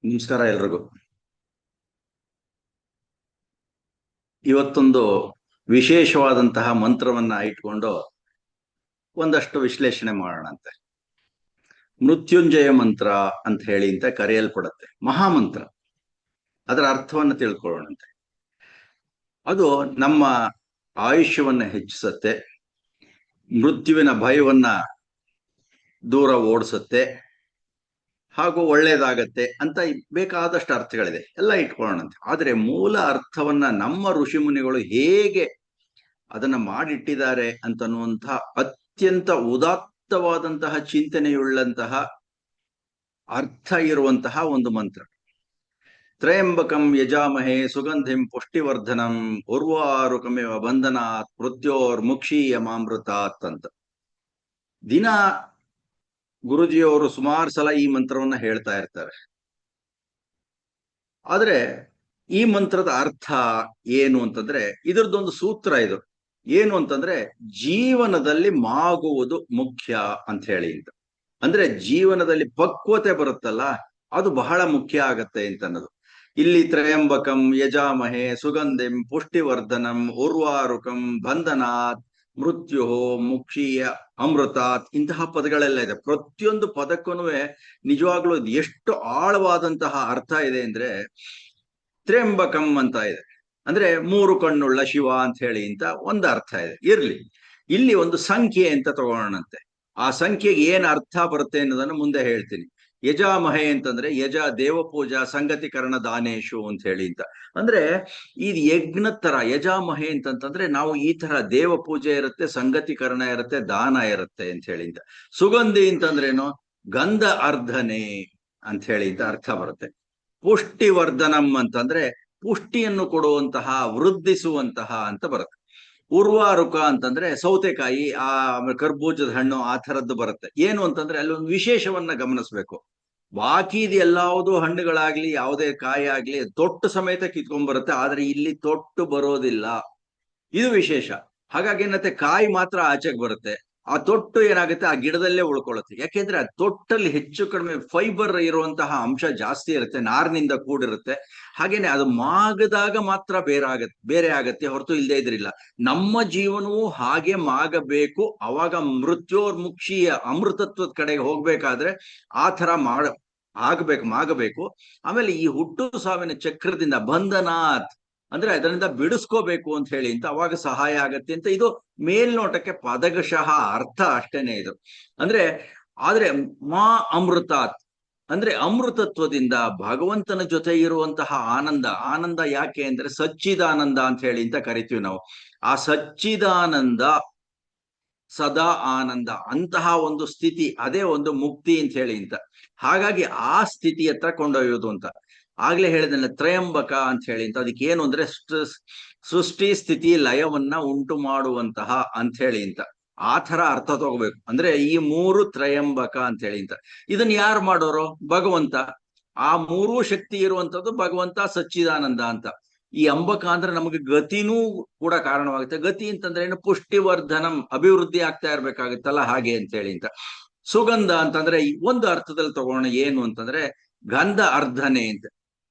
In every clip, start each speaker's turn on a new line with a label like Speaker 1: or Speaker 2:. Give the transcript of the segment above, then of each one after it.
Speaker 1: ನಮಸ್ಕಾರ ಎಲ್ರಿಗೂ. ಇವತ್ತೊಂದು ವಿಶೇಷವಾದಂತಹ ಮಂತ್ರವನ್ನ ಇಟ್ಕೊಂಡು ಒಂದಷ್ಟು ವಿಶ್ಲೇಷಣೆ ಮಾಡೋಣಂತೆ. ಮೃತ್ಯುಂಜಯ ಮಂತ್ರ ಅಂತ ಹೇಳಿ ಅಂತ ಕರೆಯಲ್ಪಡುತ್ತೆ, ಮಹಾಮಂತ್ರ. ಅದರ ಅರ್ಥವನ್ನ ತಿಳ್ಕೊಳ್ಳೋಣಂತೆ. ಅದು ನಮ್ಮ ಆಯುಷ್ಯವನ್ನ ಹೆಚ್ಚಿಸುತ್ತೆ, ಮೃತ್ಯುವಿನ ಭಯವನ್ನ ದೂರ ಓಡಿಸುತ್ತೆ, ಹಾಗೂ ಒಳ್ಳೇದಾಗತ್ತೆ ಅಂತ ಬೇಕಾದಷ್ಟು ಅರ್ಥಗಳಿದೆ, ಎಲ್ಲ ಇಟ್ಕೊಳ್ಳೋಣಂತೆ. ಆದ್ರೆ ಮೂಲ ಅರ್ಥವನ್ನ ನಮ್ಮ ಋಷಿ ಮುನಿಗಳು ಹೇಗೆ ಅದನ್ನ ಮಾಡಿಟ್ಟಿದ್ದಾರೆ ಅಂತನ್ನುವಂತಹ ಅತ್ಯಂತ ಉದಾತ್ತವಾದಂತಹ ಚಿಂತನೆಯುಳ್ಳಂತಹ ಅರ್ಥ ಇರುವಂತಹ ಒಂದು ಮಂತ್ರ. ತ್ರಯಂಬಕಂ ಯಜಾಮಹೇ ಸುಗಂಧಿಂ ಪುಷ್ಟಿವರ್ಧನಂ ಉರ್ವಾರುಕಮೇವ ಬಂಧನಾತ್ ಮೃತ್ಯೋರ್ಮುಕ್ಷೀಯಮಾಮೃತಾತ್ ಅಂತ. ದಿನ ಗುರುಜಿಯವರು ಸುಮಾರು ಸಲ ಈ ಮಂತ್ರವನ್ನ ಹೇಳ್ತಾ ಇರ್ತಾರೆ. ಆದ್ರೆ ಈ ಮಂತ್ರದ ಅರ್ಥ ಏನು ಅಂತಂದ್ರೆ, ಇದರದೊಂದು ಸೂತ್ರ ಇದು. ಏನು ಅಂತಂದ್ರೆ, ಜೀವನದಲ್ಲಿ ಮಾಗುವುದು ಮುಖ್ಯ ಅಂತ ಹೇಳಿ ಅಂತ. ಅಂದ್ರೆ ಜೀವನದಲ್ಲಿ ಪಕ್ವತೆ ಬರುತ್ತಲ್ಲ, ಅದು ಬಹಳ ಮುಖ್ಯ ಆಗತ್ತೆ ಅಂತ ಅನ್ನೋದು. ಇಲ್ಲಿ ತ್ರಯಂಬಕಂ ಯಜಾಮಹೇ ಸುಗಂಧಿಂ ಪುಷ್ಟಿವರ್ಧನಂ ಉರ್ವಾರುಕಂ ಬಂಧನಾತ್ ಮೃತ್ಯು ಮುಕ್ಷೀಯ ಅಮೃತಾತ್ ಇಂತಹ ಪದಗಳೆಲ್ಲ ಇದೆ. ಪ್ರತಿಯೊಂದು ಪದಕ್ಕೂ ನಿಜವಾಗ್ಲೂ ಎಷ್ಟು ಆಳವಾದಂತಹ ಅರ್ಥ ಇದೆ ಅಂದ್ರೆ, ತ್ರ್ಯಂಬಕಂ ಅಂತ ಇದೆ ಅಂದ್ರೆ ಮೂರು ಕಣ್ಣುಳ್ಳ ಶಿವ ಅಂತ ಹೇಳಿ ಅಂತ ಒಂದು ಅರ್ಥ ಇದೆ. ಇರ್ಲಿ, ಇಲ್ಲಿ ಒಂದು ಸಂಖ್ಯೆ ಅಂತ ತಗೋಣಂತೆ. ಆ ಸಂಖ್ಯೆಗೆ ಏನ್ ಅರ್ಥ ಬರುತ್ತೆ ಅನ್ನೋದನ್ನು ಮುಂದೆ ಹೇಳ್ತೀನಿ. ಯಜಾಮಹೆ ಅಂತಂದ್ರೆ ಯಜ ದೇವಪೂಜಾ ಸಂಗತಿಕರಣ ದಾನೇಶು ಅಂತ ಹೇಳಿ ಅಂತ. ಅಂದ್ರೆ ಇದು ಯಜ್ಞ ತರ. ಯಜಾಮಹೆ ಅಂತಂತಂದ್ರೆ ನಾವು ಈ ತರ ದೇವ ಪೂಜೆ ಇರುತ್ತೆ, ಸಂಗತಿಕರಣ ಇರುತ್ತೆ, ದಾನ ಇರುತ್ತೆ ಅಂತ ಹೇಳಿ ಅಂತ. ಸುಗಂಧಿ ಅಂತಂದ್ರೇನು, ಗಂಧ ಅರ್ಧನೆ ಅಂತ ಹೇಳಿ ಅಂತ ಅರ್ಥ ಬರುತ್ತೆ. ಪುಷ್ಟಿವರ್ಧನಂ ಅಂತಂದ್ರೆ ಪುಷ್ಟಿಯನ್ನು ಕೊಡುವಂತಹ, ವೃದ್ಧಿಸುವಂತಹ ಅಂತ ಬರುತ್ತೆ. ಉರ್ವಾರುಕ ಅಂತಂದ್ರೆ ಸೌತೆಕಾಯಿ, ಆ ಕರ್ಬೂಜದ ಹಣ್ಣು, ಆ ಥರದ್ದು ಬರುತ್ತೆ. ಏನು ಅಂತಂದ್ರೆ ಅಲ್ಲಿ ಒಂದು ವಿಶೇಷವನ್ನ ಗಮನಿಸ್ಬೇಕು. ಬಾಕಿದ ಎಲ್ಲಾವುದು ಹಣ್ಣುಗಳಾಗ್ಲಿ ಯಾವುದೇ ಕಾಯಿ ಆಗ್ಲಿ ತೊಟ್ಟು ಸಮೇತ ಕಿತ್ಕೊಂಡ್ ಬರುತ್ತೆ, ಆದ್ರೆ ಇಲ್ಲಿ ತೊಟ್ಟು ಬರೋದಿಲ್ಲ. ಇದು ವಿಶೇಷ. ಹಾಗಾಗಿ ಏನತ್ತೆ, ಕಾಯಿ ಮಾತ್ರ ಆಚೆಗೆ ಬರುತ್ತೆ, ಆ ತೊಟ್ಟು ಏನಾಗುತ್ತೆ ಆ ಗಿಡದಲ್ಲೇ ಉಳ್ಕೊಳ್ಳುತ್ತೆ. ಯಾಕೆಂದ್ರೆ ಆ ತೊಟ್ಟಲ್ಲಿ ಹೆಚ್ಚು ಕಡಿಮೆ ಫೈಬರ್ ಇರುವಂತಹ ಅಂಶ ಜಾಸ್ತಿ ಇರುತ್ತೆ, ನಾರಿನಿಂದ ಕೂಡಿರುತ್ತೆ. ಹಾಗೇನೆ ಅದು ಮಾಗದಾಗ ಮಾತ್ರ ಬೇರೆ ಆಗತ್ತೆ, ಹೊರತು ಇಲ್ಲದೆ ಇದ್ರಿಲ್ಲ. ನಮ್ಮ ಜೀವನವು ಹಾಗೆ ಮಾಗಬೇಕು. ಅವಾಗ ಮೃತ್ಯೋರ್ಮುಕ್ಷೀಯ ಅಮೃತತ್ವದ ಕಡೆಗೆ ಹೋಗ್ಬೇಕಾದ್ರೆ ಆ ತರ ಮಾಗಬೇಕು. ಆಮೇಲೆ ಈ ಹುಟ್ಟು ಸಾವಿನ ಚಕ್ರದಿಂದ ಬಂಧನಾತ್ ಅಂದ್ರೆ ಅದರಿಂದ ಬಿಡಿಸ್ಕೋಬೇಕು ಅಂತ ಹೇಳಿ ಅಂತ ಅವಾಗ ಸಹಾಯ ಆಗತ್ತೆ ಅಂತ. ಇದು ಮೇಲ್ನೋಟಕ್ಕೆ ಪದಗಶಃ ಅರ್ಥ ಅಷ್ಟೇನೆ ಇದು. ಅಂದ್ರೆ ಆದ್ರೆ ಮಾ ಅಮೃತಾತ್ ಅಂದ್ರೆ ಅಮೃತತ್ವದಿಂದ ಭಗವಂತನ ಜೊತೆ ಇರುವಂತಹ ಆನಂದ ಯಾಕೆ ಅಂದ್ರೆ ಸಚ್ಚಿದಾನಂದ ಅಂತ ಹೇಳಿ ಅಂತ ಕರಿತೀವಿ ನಾವು. ಆ ಸಚ್ಚಿದಾನಂದ, ಸದಾ ಆನಂದ, ಅಂತಹ ಒಂದು ಸ್ಥಿತಿ, ಅದೇ ಒಂದು ಮುಕ್ತಿ ಅಂತ ಹೇಳಿ ಅಂತ. ಹಾಗಾಗಿ ಆ ಸ್ಥಿತಿ ಹತ್ರ ಕೊಂಡೊಯ್ಯೋದು ಅಂತ. ಆಗ್ಲೇ ಹೇಳಿದಲ್ಲ ತ್ರಯಂಬಕ ಅಂತ ಹೇಳಿ ಅಂತ. ಅದಕ್ಕೆ ಏನು ಅಂದ್ರೆ ಸೃಷ್ಟಿ ಸ್ಥಿತಿ ಲಯವನ್ನ ಉಂಟು ಮಾಡುವಂತಹ ಅಂತ ಹೇಳಿ ಅಂತ. ಆ ತರ ಅರ್ಥ ತಗೋಬೇಕು. ಅಂದ್ರೆ ಈ ಮೂರು ತ್ರಯಂಬಕ ಅಂತ ಹೇಳಿ ಅಂತ. ಇದನ್ನ ಯಾರು ಮಾಡೋರು? ಭಗವಂತ. ಆ ಮೂರೂ ಶಕ್ತಿ ಇರುವಂತದ್ದು ಭಗವಂತ ಸಚ್ಚಿದಾನಂದ ಅಂತ. ಈ ಅಂಬಕ ಅಂದ್ರೆ ನಮಗೆ ಗತಿನೂ ಕೂಡ ಕಾರಣವಾಗುತ್ತೆ. ಗತಿ ಅಂತಂದ್ರೆ ಏನು? ಪುಷ್ಟಿವರ್ಧನಂ, ಅಭಿವೃದ್ಧಿ ಆಗ್ತಾ ಇರ್ಬೇಕಾಗುತ್ತಲ್ಲ, ಹಾಗೆ ಅಂತ ಹೇಳಿ ಅಂತ. ಸುಗಂಧ ಅಂತಂದ್ರೆ ಒಂದು ಅರ್ಥದಲ್ಲಿ ತಗೋಣ, ಏನು ಅಂತಂದ್ರೆ ಗಂಧ ಅರ್ಧನೆ ಅಂತ.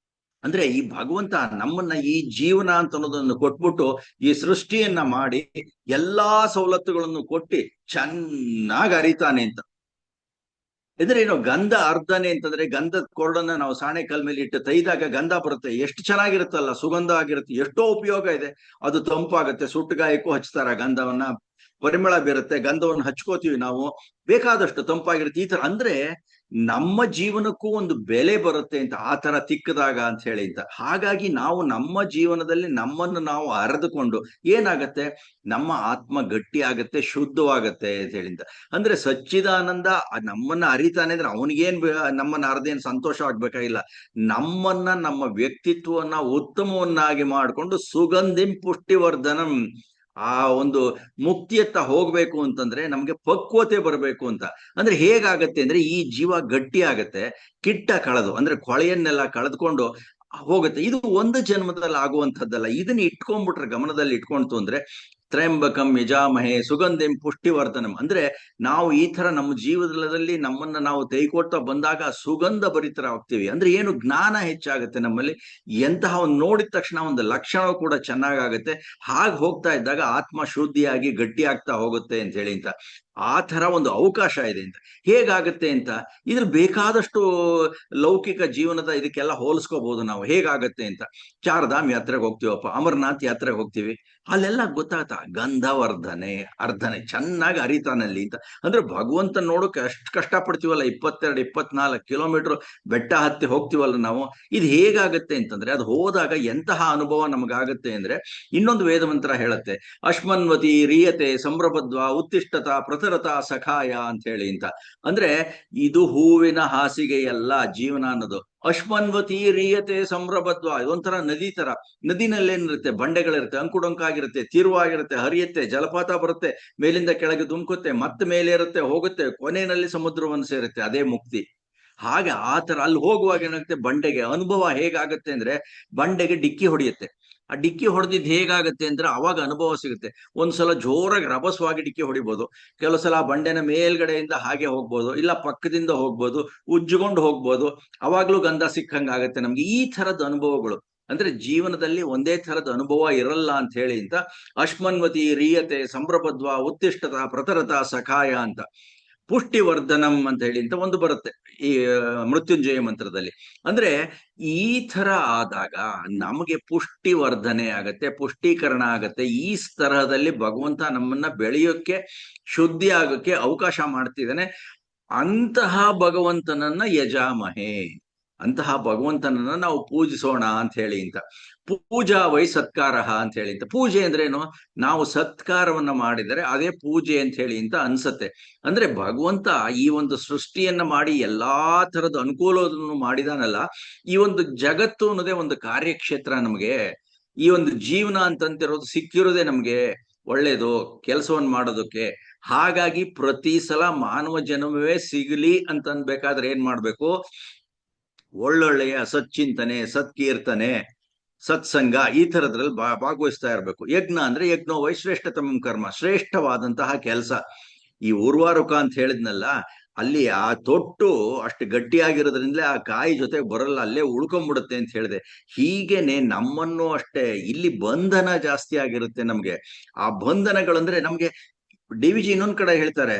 Speaker 1: ಅಂದ್ರೆ ಈ ಭಗವಂತ ನಮ್ಮನ್ನ ಈ ಜೀವನ ಅಂತ ಅನ್ನೋದನ್ನು ಕೊಟ್ಬಿಟ್ಟು ಈ ಸೃಷ್ಟಿಯನ್ನ ಮಾಡಿ ಎಲ್ಲಾ ಸವಲತ್ತುಗಳನ್ನು ಕೊಟ್ಟು ಚೆನ್ನಾಗಿ ಅರಿತಾನೆ ಅಂತ. ಇದ್ರೆ ಏನು ಗಂಧ ಅರ್ಧನೆ ಅಂತಂದ್ರೆ, ಗಂಧದ ಕೊರಡನ್ನ ನಾವು ಸಾಣೆ ಕಲ್ ಮೇಲೆ ಇಟ್ಟು ತೈದಾಗ ಗಂಧ ಬರುತ್ತೆ, ಎಷ್ಟು ಚೆನ್ನಾಗಿರುತ್ತಲ್ಲ, ಸುಗಂಧ ಆಗಿರುತ್ತೆ, ಎಷ್ಟೋ ಉಪಯೋಗ ಇದೆ. ಅದು ತಂಪಾಗುತ್ತೆ, ಸುಟ್ಟಗಾಯಕ್ಕೂ ಹಚ್ತಾರ ಗಂಧವನ್ನ, ಪರಿಮಳ ಬೀರುತ್ತೆ, ಗಂಧವನ್ನು ಹಚ್ಕೋತೀವಿ ನಾವು, ಬೇಕಾದಷ್ಟು ತಂಪಾಗಿರುತ್ತೆ. ಈ ತರ ಅಂದ್ರೆ ನಮ್ಮ ಜೀವನಕ್ಕೂ ಒಂದು ಬೆಲೆ ಬರುತ್ತೆ ಅಂತ, ಆ ತರ ತಿಕ್ಕದಾಗ ಅಂತ ಹೇಳಿ ಅಂತ. ಹಾಗಾಗಿ ನಾವು ನಮ್ಮ ಜೀವನದಲ್ಲಿ ನಮ್ಮನ್ನು ನಾವು ಅರೆದುಕೊಂಡು ಏನಾಗತ್ತೆ, ನಮ್ಮ ಆತ್ಮ ಗಟ್ಟಿ ಆಗತ್ತೆ, ಶುದ್ಧವಾಗತ್ತೆ ಅಂತ ಹೇಳಿಂದ. ಅಂದ್ರೆ ಸಚ್ಚಿದಾನಂದ ನಮ್ಮನ್ನ ಅರಿತಾನೆ ಅಂದ್ರೆ ಅವನಿಗೇನ್ ನಮ್ಮನ್ನ ಅರ್ಧೇನು ಸಂತೋಷ ಆಗ್ಬೇಕಾಗಿಲ್ಲ. ನಮ್ಮನ್ನ, ನಮ್ಮ ವ್ಯಕ್ತಿತ್ವವನ್ನ ಉತ್ತಮವನ್ನಾಗಿ ಮಾಡಿಕೊಂಡು ಸುಗಂಧಿಂ ಪುಷ್ಟಿವರ್ಧನಂ, ಆ ಒಂದು ಮುಕ್ತಿಯತ್ತ ಹೋಗ್ಬೇಕು ಅಂತಂದ್ರೆ ನಮ್ಗೆ ಪಕ್ವತೆ ಬರಬೇಕು ಅಂತ. ಅಂದ್ರೆ ಹೇಗಾಗತ್ತೆ ಅಂದ್ರೆ ಈ ಜೀವ ಗಟ್ಟಿ ಆಗತ್ತೆ, ಕಿಟ್ಟ ಕಳೆದು ಅಂದ್ರೆ ಕೊಳೆಯನ್ನೆಲ್ಲ ಕಳೆದುಕೊಂಡು ಹೋಗುತ್ತೆ. ಇದು ಒಂದು ಜನ್ಮದಲ್ಲಿ ಆಗುವಂಥದ್ದಲ್ಲ. ಇದನ್ನ ಇಟ್ಕೊಂಡ್ಬಿಟ್ರೆ, ಗಮನದಲ್ಲಿ ಇಟ್ಕೊಂತು ಅಂದ್ರೆ ತ್ರ್ಯಂಬಕಂ ಯಜಾಮಹೇ ಸುಗಂಧಿಂ ಪುಷ್ಟಿವರ್ಧನಂ. ಅಂದ್ರೆ ನಾವು ಈ ತರ ನಮ್ಮ ಜೀವನದಲ್ಲಿ ನಮ್ಮನ್ನ ನಾವು ತೆಗೆದುಕೊಳ್ತಾ ಬಂದಾಗ ಸುಗಂಧ ಭರಿತರಾಗ್ತೀವಿ. ಅಂದ್ರೆ ಏನು, ಜ್ಞಾನ ಹೆಚ್ಚಾಗುತ್ತೆ ನಮ್ಮಲ್ಲಿ. ಎಂತಹ ಒಂದು ನೋಡಿದ ತಕ್ಷಣ ಒಂದು ಲಕ್ಷಣ ಕೂಡ ಚೆನ್ನಾಗಾಗುತ್ತೆ. ಹಾಗೆ ಹೋಗ್ತಾ ಇದ್ದಾಗ ಆತ್ಮ ಶುದ್ಧಿಯಾಗಿ ಗಟ್ಟಿ ಆಗ್ತಾ ಹೋಗುತ್ತೆ ಅಂತ ಹೇಳಿ ಅಂತ ಆ ತರ ಒಂದು ಅವಕಾಶ ಇದೆ ಅಂತ. ಹೇಗಾಗುತ್ತೆ ಅಂತ ಇದ್ರ ಬೇಕಾದಷ್ಟು ಲೌಕಿಕ ಜೀವನದ ಇದಕ್ಕೆಲ್ಲ ಹೋಲಿಸ್ಕೋಬಹುದು ನಾವು. ಹೇಗಾಗತ್ತೆ ಅಂತ, ಚಾರ್ಧಾಮ್ ಯಾತ್ರೆಗೆ ಹೋಗ್ತೀವಪ್ಪ, ಅಮರನಾಥ್ ಯಾತ್ರೆಗೆ ಹೋಗ್ತೀವಿ, ಅಲ್ಲೆಲ್ಲ ಗೊತ್ತಾಗ್ತಾ ಗಂಧವರ್ಧನೆ ಅರ್ಧನೆ ಚೆನ್ನಾಗಿ ಹರಿತಾನಲ್ಲಿ ಅಂತ. ಅಂದ್ರೆ ಭಗವಂತ ನೋಡೋಕೆ ಅಷ್ಟು ಕಷ್ಟ ಪಡ್ತೀವಲ್ಲ, 22-24 ಕಿಲೋಮೀಟರ್ ಬೆಟ್ಟ ಹತ್ತಿ ಹೋಗ್ತೀವಲ್ಲ ನಾವು. ಇದು ಹೇಗಾಗತ್ತೆ ಅಂತಂದ್ರೆ, ಅದು ಹೋದಾಗ ಎಂತಹ ಅನುಭವ ನಮಗಾಗತ್ತೆ ಅಂದ್ರೆ, ಇನ್ನೊಂದು ವೇದ ಮಂತ್ರ ಹೇಳತ್ತೆ, ಅಶ್ಮನ್ವತಿ ರೀಯತೆ ಸಂಭ್ರಮದ್ವಾ ಉತ್ತಿಷ್ಠತ ಪ್ರತರತ ಸಖಾಯ ಅಂತ ಹೇಳಿ ಅಂತ. ಅಂದ್ರೆ ಇದು ಹೂವಿನ ಹಾಸಿಗೆಯಲ್ಲ ಜೀವನ ಅನ್ನೋದು. ಅಶ್ಮನ್ವತಿ ರೀಯತೆ ಸಂಭ್ರಮದ್ವಾ, ಇದೊಂಥರ ನದಿ ತರ. ನದಿನಲ್ಲೇನಿರುತ್ತೆ, ಬಂಡೆಗಳಿರುತ್ತೆ, ಅಂಕುಡೊಂಕಾಗಿರುತ್ತೆ, ತೀರ್ವಾಗಿರುತ್ತೆ, ಹರಿಯುತ್ತೆ, ಜಲಪಾತ ಬರುತ್ತೆ, ಮೇಲಿಂದ ಕೆಳಗೆ ಧುಮುಕುತ್ತೆ, ಮತ್ತೆ ಮೇಲೆ ಇರುತ್ತೆ, ಹೋಗುತ್ತೆ, ಕೊನೆಯಲ್ಲಿ ಸಮುದ್ರವನ್ನು ಸೇರುತ್ತೆ. ಅದೇ ಮುಕ್ತಿ. ಹಾಗೆ ಆ ತರ ಅಲ್ಲಿ ಹೋಗುವಾಗ ಏನಾಗುತ್ತೆ, ಬಂಡೆಗೆ ಅನುಭವ ಹೇಗಾಗತ್ತೆ ಅಂದ್ರೆ, ಬಂಡೆಗೆ ಡಿಕ್ಕಿ ಹೊಡೆಯುತ್ತೆ. ಆ ಡಿಕ್ಕಿ ಹೊಡೆದಿದ್ದು ಹೇಗಾಗತ್ತೆ ಅಂದ್ರೆ ಅವಾಗ ಅನುಭವ ಸಿಗುತ್ತೆ. ಒಂದ್ಸಲ ಜೋರಾಗಿ ರಭಸವಾಗಿ ಡಿಕ್ಕಿ ಹೊಡಿಬೋದು, ಕೆಲವು ಸಲ ಆ ಬಂಡೆನ ಮೇಲ್ಗಡೆಯಿಂದ ಹಾಗೆ ಹೋಗ್ಬೋದು, ಇಲ್ಲ ಪಕ್ಕದಿಂದ ಹೋಗ್ಬೋದು, ಉಜ್ಜುಕೊಂಡು ಹೋಗ್ಬೋದು. ಅವಾಗ್ಲೂ ಗಂಧ ಸಿಕ್ಕಂಗಾಗತ್ತೆ ನಮ್ಗೆ. ಈ ತರದ ಅನುಭವಗಳು ಅಂದ್ರೆ ಜೀವನದಲ್ಲಿ ಒಂದೇ ತರದ ಅನುಭವ ಇರಲ್ಲ ಅಂತ ಹೇಳಿ ಅಂತ ಅಶ್ಮನ್ವತಿ ರೀಯತೆ ಸಂಭ್ರಮದ್ವಾ ಉತ್ತಿಷ್ಠತ ಪ್ರತರತ ಸಖಾಯ ಅಂತ. ಪುಷ್ಟಿವರ್ಧನಂ ಅಂತ ಹೇಳಿ ಅಂತ ಒಂದು ಬರುತ್ತೆ ಈ ಮೃತ್ಯುಂಜಯ ಮಂತ್ರದಲ್ಲಿ. ಅಂದ್ರೆ ಈ ತರ ಆದಾಗ ನಮಗೆ ಪುಷ್ಟಿವರ್ಧನೆ ಆಗತ್ತೆ, ಪುಷ್ಟೀಕರಣ ಆಗತ್ತೆ. ಈ ತರಹದಲ್ಲಿ ಭಗವಂತ ನಮ್ಮನ್ನ ಬೆಳೆಯೋಕ್ಕೆ, ಶುದ್ಧಿ ಆಗೋಕ್ಕೆ ಅವಕಾಶ ಮಾಡ್ತಿದ್ದಾನೆ. ಅಂತಹ ಭಗವಂತನನ್ನ ಯಜಾಮಹೇ, ಅಂತಹ ಭಗವಂತನನ್ನ ನಾವು ಪೂಜಿಸೋಣ ಅಂತ ಹೇಳಿ ಅಂತ. ಪೂಜಾ ವೈ ಸತ್ಕಾರ ಅಂತ ಹೇಳಿ ಅಂತ. ಪೂಜೆ ಅಂದ್ರೇನು, ನಾವು ಸತ್ಕಾರವನ್ನ ಮಾಡಿದರೆ ಅದೇ ಪೂಜೆ ಅಂತ ಹೇಳಿ ಅಂತ ಅನ್ಸತ್ತೆ. ಅಂದ್ರೆ ಭಗವಂತ ಈ ಒಂದು ಸೃಷ್ಟಿಯನ್ನ ಮಾಡಿ ಎಲ್ಲಾ ತರದ ಅನುಕೂಲವನ್ನು ಮಾಡಿದಾನಲ್ಲ, ಈ ಒಂದು ಜಗತ್ತು ಅನ್ನೋದೇ ಒಂದು ಕಾರ್ಯಕ್ಷೇತ್ರ ನಮಗೆ. ಈ ಒಂದು ಜೀವನ ಅಂತಂತಿರೋದು ಸಿಕ್ಕಿರೋದೇ ನಮ್ಗೆ ಒಳ್ಳೇದು ಕೆಲಸವನ್ನು ಮಾಡೋದಕ್ಕೆ. ಹಾಗಾಗಿ ಪ್ರತಿ ಸಲ ಮಾನವ ಜನ್ಮವೇ ಸಿಗಲಿ ಅಂತ ಅನ್ಬೇಕಾದ್ರೆ ಏನ್ ಮಾಡ್ಬೇಕು, ಒಳ್ಳೊಳ್ಳೆಯ ಸಚ್ಚಿಂತನೆ, ಸತ್ಕೀರ್ತನೆ, ಸತ್ಸಂಗ ಈ ತರದ್ರಲ್ಲಿ ಭಾಗವಹಿಸ್ತಾ ಇರ್ಬೇಕು. ಯಜ್ಞ ಅಂದ್ರೆ ಯಜ್ಞೋ ವೈ ಶ್ರೇಷ್ಠತಮ ಕರ್ಮ, ಶ್ರೇಷ್ಠವಾದಂತಹ ಕೆಲಸ. ಈ ಉರ್ವಾರುಕ ಅಂತ ಹೇಳಿದ್ನಲ್ಲ, ಅಲ್ಲಿ ಆ ತೊಟ್ಟು ಅಷ್ಟು ಗಟ್ಟಿಯಾಗಿರೋದ್ರಿಂದಲೇ ಆ ಕಾಯಿ ಜೊತೆ ಬರಲ್ಲ, ಅಲ್ಲೇ ಉಳ್ಕೊಂಡ್ಬಿಡುತ್ತೆ ಅಂತ ಹೇಳಿದೆ. ಹೀಗೇನೆ ನಮ್ಮನ್ನು ಅಷ್ಟೇ ಇಲ್ಲಿ ಬಂಧನ ಜಾಸ್ತಿ ಆಗಿರುತ್ತೆ ನಮ್ಗೆ. ಆ ಬಂಧನಗಳಂದ್ರೆ ನಮ್ಗೆ ಡಿ.ವಿ.ಜಿ ಇನ್ನೊಂದ್ ಕಡೆ ಹೇಳ್ತಾರೆ,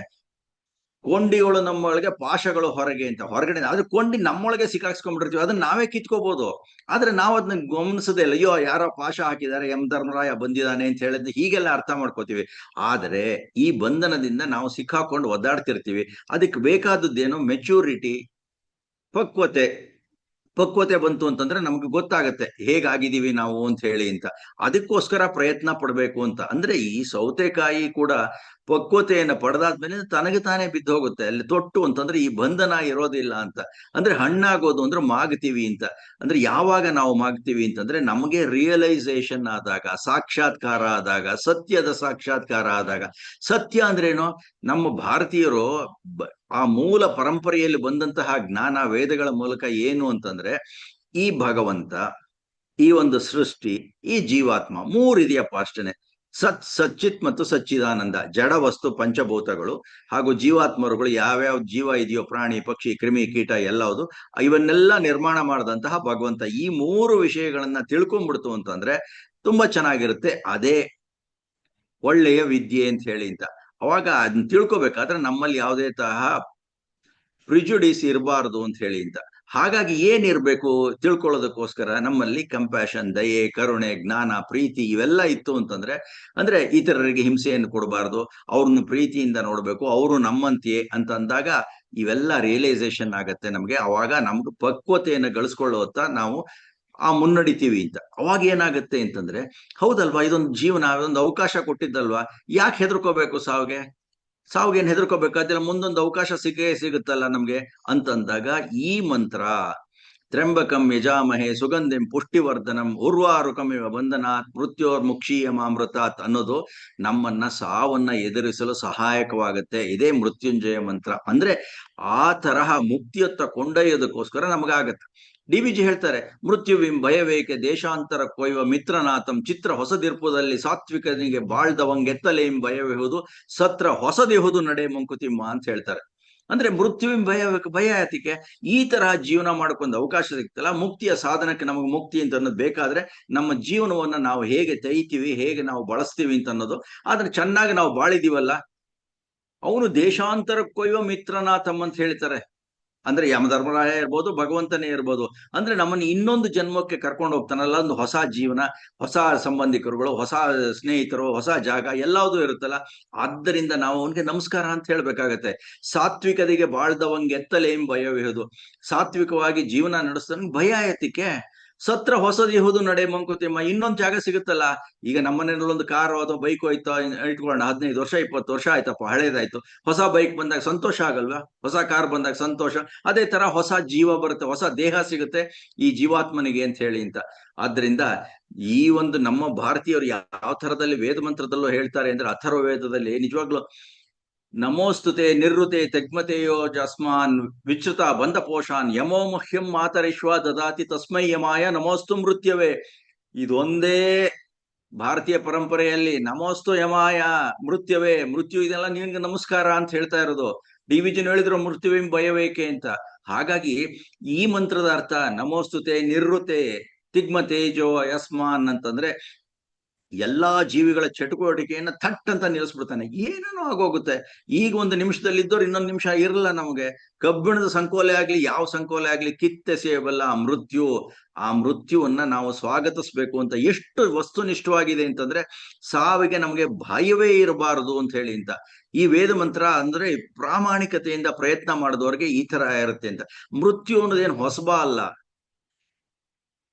Speaker 1: ಕೊಂಡಿಗಳು ನಮ್ಮೊಳಗೆ ಪಾಶಗಳು ಹೊರಗೆ ಅಂತ. ಹೊರಗಡೆ ಆದ್ರೆ ಕೊಂಡಿ ನಮ್ಮೊಳಗೆ ಸಿಕ್ಕಾಕ್ಸ್ಕೊಂಡ್ಬಿಟ್ಟಿರ್ತೀವಿ, ಅದನ್ನ ನಾವೇ ಕಿತ್ಕೋಬಹುದು. ಆದ್ರೆ ನಾವು ಅದನ್ನ ಗಮನಿಸದೇ ಇಲ್ಲ, ಅಯ್ಯೋ ಯಾರೋ ಪಾಶ ಹಾಕಿದ್ದಾರೆ, ಎಂ ಧರ್ಮರಾಯ ಬಂದಿದ್ದಾನೆ ಅಂತ ಹೇಳಿದ್ರೆ ಹೀಗೆಲ್ಲ ಅರ್ಥ ಮಾಡ್ಕೋತೀವಿ. ಆದ್ರೆ ಈ ಬಂಧನದಿಂದ ನಾವು ಸಿಕ್ಕಾಕೊಂಡು ಒದ್ದಾಡ್ತಿರ್ತೀವಿ. ಅದಕ್ಕೆ ಬೇಕಾದದ್ದೇನು, ಮೆಚೂರಿಟಿ, ಪಕ್ವತೆ. ಪಕ್ವತೆ ಬಂತು ಅಂತಂದ್ರೆ ನಮ್ಗೆ ಗೊತ್ತಾಗತ್ತೆ ಹೇಗಾಗಿದ್ದೀವಿ ನಾವು ಅಂತ ಹೇಳಿ ಅಂತ. ಅದಕ್ಕೋಸ್ಕರ ಪ್ರಯತ್ನ ಪಡ್ಬೇಕು ಅಂತ. ಅಂದ್ರೆ ಈ ಸೌತೆಕಾಯಿ ಕೂಡ ಪಕ್ವತೆಯನ್ನ ಪಡೆದಾದ್ಮೇಲೆ ತನಗೆ ತಾನೇ ಬಿದ್ದು ಹೋಗುತ್ತೆ ಅಲ್ಲಿ. ತೊಟ್ಟು ಅಂತಂದ್ರೆ ಈ ಬಂಧನ ಇರೋದಿಲ್ಲ ಅಂತ. ಅಂದ್ರೆ ಹಣ್ಣಾಗೋದು ಅಂದ್ರೆ ಮಾಗ್ತೀವಿ ಅಂತ. ಅಂದ್ರೆ ಯಾವಾಗ ನಾವು ಮಾಗ್ತೀವಿ ಅಂತಂದ್ರೆ ನಮಗೆ ರಿಯಲೈಸೇಷನ್ ಆದಾಗ, ಸಾಕ್ಷಾತ್ಕಾರ ಆದಾಗ, ಸತ್ಯದ ಸಾಕ್ಷಾತ್ಕಾರ ಆದಾಗ. ಸತ್ಯ ಅಂದ್ರೇನು, ನಮ್ಮ ಭಾರತೀಯರು ಆ ಮೂಲ ಪರಂಪರೆಯಲ್ಲಿ ಬಂದಂತಹ ಜ್ಞಾನ ವೇದಗಳ ಮೂಲಕ ಏನು ಅಂತಂದ್ರೆ, ಈ ಭಗವಂತ, ಈ ಒಂದು ಸೃಷ್ಟಿ, ಈ ಜೀವಾತ್ಮ ಮೂರಿದೆಯಪ್ಪ ಅಷ್ಟೇನೆ. ಸಚ್ಚಿತ್ ಮತ್ತು ಸಚ್ಚಿದಾನಂದ, ಜಡ ವಸ್ತು ಪಂಚಭೂತಗಳು ಹಾಗೂ ಜೀವಾತ್ಮರುಗಳು, ಯಾವ್ಯಾವ ಜೀವ ಇದೆಯೋ, ಪ್ರಾಣಿ ಪಕ್ಷಿ ಕ್ರಿಮಿ ಕೀಟ ಎಲ್ಲವುದು, ಇವನ್ನೆಲ್ಲ ನಿರ್ಮಾಣ ಮಾಡಿದಂತಹ ಭಗವಂತ. ಈ ಮೂರು ವಿಷಯಗಳನ್ನ ತಿಳ್ಕೊಂಡ್ಬಿಡ್ತು ಅಂತಂದ್ರೆ ತುಂಬಾ ಚೆನ್ನಾಗಿರುತ್ತೆ. ಅದೇ ಒಳ್ಳೆಯ ವಿದ್ಯೆ ಅಂತ ಹೇಳಿ ಅಂತ. ಅವಾಗ ಅದನ್ನ ತಿಳ್ಕೊಬೇಕಾದ್ರೆ ನಮ್ಮಲ್ಲಿ ಯಾವುದೇ ತರಹ ಪ್ರಿಜುಡಿಸ್ ಇರಬಾರ್ದು ಅಂತ ಹೇಳಿ ಅಂತ. ಹಾಗಾಗಿ ಏನಿರ್ಬೇಕು ತಿಳ್ಕೊಳ್ಳೋದಕ್ಕೋಸ್ಕರ ನಮ್ಮಲ್ಲಿ ಕಂಪ್ಯಾಷನ್, ದಯೆ, ಕರುಣೆ, ಜ್ಞಾನ, ಪ್ರೀತಿ ಇವೆಲ್ಲ ಇತ್ತು ಅಂತಂದ್ರೆ, ಅಂದ್ರೆ ಇತರರಿಗೆ ಹಿಂಸೆಯನ್ನು ಕೊಡಬಾರ್ದು, ಅವ್ರನ್ನ ಪ್ರೀತಿಯಿಂದ ನೋಡ್ಬೇಕು, ಅವರು ನಮ್ಮಂತೆಯೇ ಅಂತ ಅಂದಾಗ ಇವೆಲ್ಲ ರಿಯಲೈಸೇಷನ್ ಆಗತ್ತೆ ನಮ್ಗೆ. ಅವಾಗ ನಮ್ಗೆ ಪಕ್ವತೆಯನ್ನು ಗಳಿಸ್ಕೊಳ್ಳುವತ್ತ ನಾವು ಮುನ್ನಡಿತೀವಿ ಅಂತ. ಅವಾಗ ಏನಾಗುತ್ತೆ ಅಂತಂದ್ರೆ, ಹೌದಲ್ವಾ, ಇದೊಂದು ಜೀವನ, ಒಂದು ಅವಕಾಶ ಕೊಟ್ಟಿದ್ದಲ್ವಾ, ಯಾಕೆ ಹೆದರ್ಕೋಬೇಕು ಸಾವಿಗೆ? ಸಾವಿಗೇನು ಹೆದರ್ಕೋಬೇಕಾದ್ರೆ ಮುಂದೊಂದು ಅವಕಾಶ ಸಿಗುತ್ತಲ್ಲ ನಮ್ಗೆ ಅಂತಂದಾಗ ಈ ಮಂತ್ರ ತ್ರ್ಯಂಬಕಂ ಯಜಾಮಹೇ ಸುಗಂಧಿಂ ಪುಷ್ಟಿವರ್ಧನಂ ಉರ್ವಾರುಕಮಿವ ಬಂಧನಾತ್ ಮೃತ್ಯೋರ್ಮುಕ್ಷೀಯಮಾಮೃತಾತ್ ಅನ್ನೋದು ನಮ್ಮನ್ನ ಸಾವನ್ನ ಎದುರಿಸಲು ಸಹಾಯಕವಾಗುತ್ತೆ. ಇದೇ ಮೃತ್ಯುಂಜಯ ಮಂತ್ರ. ಅಂದ್ರೆ ಆ ತರಹ ಮುಕ್ತಿಯತ್ತ ಕೊಂಡೊಯ್ಯೋದಕ್ಕೋಸ್ಕರ ನಮಗಾಗತ್ತೆ. DVG ಹೇಳ್ತಾರೆ, ಮೃತ್ಯುವಿಂ ಭಯವೇಕೆ ದೇಶಾಂತರ ಕೊಯ್ವ ಮಿತ್ರನಾಥಂ ಚಿತ್ರ ಹೊಸದಿರ್ಪುದಲ್ಲಿ ಸಾತ್ವಿಕನಿಗೆ ಬಾಳ್ದವಂಗೆತ್ತಲೇಂ ಭಯವೆಹುದು ಸತ್ರ ಹೊಸದಿಹುದು ನಡೆ ಮಂಕುತಿಮ್ಮ ಅಂತ ಹೇಳ್ತಾರೆ. ಅಂದ್ರೆ ಮೃತ್ಯುವಿನ ಭಯ ಯಾತಿಕೆ? ಈ ತರಹ ಜೀವನ ಮಾಡ್ಕೊಂಡು ಅವಕಾಶ ಸಿಗ್ತಲ್ಲ, ಮುಕ್ತಿಯ ಸಾಧನಕ್ಕೆ ನಮಗೆ ಮುಕ್ತಿ ಅಂತ ಅನ್ನೋದು ಬೇಕಾದ್ರೆ ನಮ್ಮ ಜೀವನವನ್ನ ನಾವು ಹೇಗೆ ತೆಗಿತೀವಿ, ಹೇಗೆ ನಾವು ಬಳಸ್ತೀವಿ ಅಂತ ಅನ್ನೋದು, ಆದ್ರೆ ಚೆನ್ನಾಗಿ ನಾವು ಬಾಳಿದೀವಲ್ಲ, ಅವನು ದೇಶಾಂತರ ಕೊಯ್ಯುವ ಮಿತ್ರನಾಥಂ ಅಂತ ಹೇಳ್ತಾರೆ. ಅಂದ್ರೆ ಯಮಧರ್ಮರಾಯ ಇರ್ಬೋದು, ಭಗವಂತನೇ ಇರ್ಬೋದು. ಅಂದ್ರೆ ನಮ್ಮನ್ನು ಇನ್ನೊಂದು ಜನ್ಮಕ್ಕೆ ಕರ್ಕೊಂಡು ಹೋಗ್ತಾನಲ್ಲ, ಒಂದು ಹೊಸ ಜೀವನ, ಹೊಸ ಸಂಬಂಧಿಕರುಗಳು, ಹೊಸ ಸ್ನೇಹಿತರು, ಹೊಸ ಜಾಗ ಎಲ್ಲದೂ ಇರುತ್ತಲ್ಲ. ಆದ್ದರಿಂದ ನಾವು ಅವನಿಗೆ ನಮಸ್ಕಾರ ಅಂತ ಹೇಳ್ಬೇಕಾಗತ್ತೆ. ಸಾತ್ವಿಕದಿಗೆ ಬಾಳ್ದವಂಗೆ ಎತ್ತಲೇಂ ಭಯವಿಹುದು. ಸಾತ್ವಿಕವಾಗಿ ಜೀವನ ನಡೆಸ್ತಾನೆ ಭಯ ಎತ್ತಿಕೆ. ಸತ್ರ ಹೊಸದಿಹುದು ನಡೆ ಮಂಕುತಿಮ್ಮ. ಇನ್ನೊಂದು ಜಾಗ ಸಿಗುತ್ತಲ್ಲ, ಈಗ ನಮ್ಮನೇಲಿ ಒಂದು ಕಾರು ಅಥವಾ ಬೈಕ್ ಹೋಯ್ತಾ ಇಟ್ಕೊಳ್ಳೋಣ, 15 ವರ್ಷ 20 ವರ್ಷ ಆಯ್ತಪ್ಪ, ಹಳೇದಾಯ್ತು. ಹೊಸ ಬೈಕ್ ಬಂದಾಗ ಸಂತೋಷ ಆಗಲ್ವಾ? ಹೊಸ ಕಾರ್ ಬಂದಾಗ ಸಂತೋಷ. ಅದೇ ತರ ಹೊಸ ಜೀವ ಬರುತ್ತೆ, ಹೊಸ ದೇಹ ಸಿಗುತ್ತೆ ಈ ಜೀವಾತ್ಮನಿಗೆ ಅಂತ ಹೇಳಿ ಅಂತ. ಆದ್ರಿಂದ ಈ ಒಂದು ನಮ್ಮ ಭಾರತೀಯರು ಯಾವ ಥರದಲ್ಲಿ ವೇದ ಮಂತ್ರದಲ್ಲೂ ಹೇಳ್ತಾರೆ ಅಂದ್ರೆ, ಅಥರ್ವ ವೇದದಲ್ಲಿ ನಿಜವಾಗ್ಲು ನಮೋಸ್ತುತೆ ನಿರ್ಋತೆ ತೆಗ್ಮತೆಯೋ ಜಸ್ಮಾನ್ ವಿಚ್ಯುತ ಬಂಧ ಪೋಷಾನ್ ಯಮೋ ಮಹ್ಯಂ ಮಾತರಿಶ್ವ ದದಾತಿ ತಸ್ಮೈ ಯಮಾಯ ನಮೋಸ್ತು ಮೃತ್ಯವೇ. ಇದೊಂದೇ ಭಾರತೀಯ ಪರಂಪರೆಯಲ್ಲಿ ನಮೋಸ್ತು ಯಮಾಯ ಮೃತ್ಯವೇ, ಮೃತ್ಯು ಇದೆಲ್ಲ ನಿನ್ಗೆ ನಮಸ್ಕಾರ ಅಂತ ಹೇಳ್ತಾ ಇರೋದು. DVG ಹೇಳಿದ್ರು ಮೃತ್ಯುವಿನ ಭಯವೇಕೆ ಅಂತ. ಹಾಗಾಗಿ ಈ ಮಂತ್ರದ ಅರ್ಥ ನಮೋಸ್ತುತೆ ನಿರ್ಋತೆ ತಿಗ್ಮತೇಜೋ ಯಸ್ಮಾನ್ ಅಂತಂದ್ರೆ ಎಲ್ಲಾ ಜೀವಿಗಳ ಚಟುವಟಿಕೆಯನ್ನ ಥಟ್ ಅಂತ ನಿಲ್ಲಿಸ್ಬಿಡ್ತಾನೆ. ಏನೇನೋ ಆಗೋಗುತ್ತೆ. ಈಗ ಒಂದು ನಿಮಿಷದಲ್ಲಿ ಇದ್ದವ್ರು ಇನ್ನೊಂದು ನಿಮಿಷ ಇರಲ್ಲ ನಮಗೆ. ಕಬ್ಬಿಣದ ಸಂಕೋಲೆ ಆಗ್ಲಿ, ಯಾವ ಸಂಕೋಲೆ ಆಗ್ಲಿ ಕಿತ್ತೆಸೆಯಬಲ್ಲ ಮೃತ್ಯು. ಆ ಮೃತ್ಯುವನ್ನ ನಾವು ಸ್ವಾಗತಿಸ್ಬೇಕು ಅಂತ. ಎಷ್ಟು ವಸ್ತುನಿಷ್ಠವಾಗಿದೆ ಅಂತಂದ್ರೆ, ಸಾವಿಗೆ ನಮಗೆ ಭಯವೇ ಇರಬಾರದು ಅಂತ ಹೇಳಿ ಅಂತ. ಈ ವೇದ ಮಂತ್ರ ಅಂದ್ರೆ ಪ್ರಾಮಾಣಿಕತೆಯಿಂದ ಪ್ರಯತ್ನ ಮಾಡಿದವ್ರಿಗೆ ಈ ತರ ಇರುತ್ತೆ ಅಂತ. ಮೃತ್ಯು ಅನ್ನೋದೇನು ಹೊಸಬ ಅಲ್ಲ,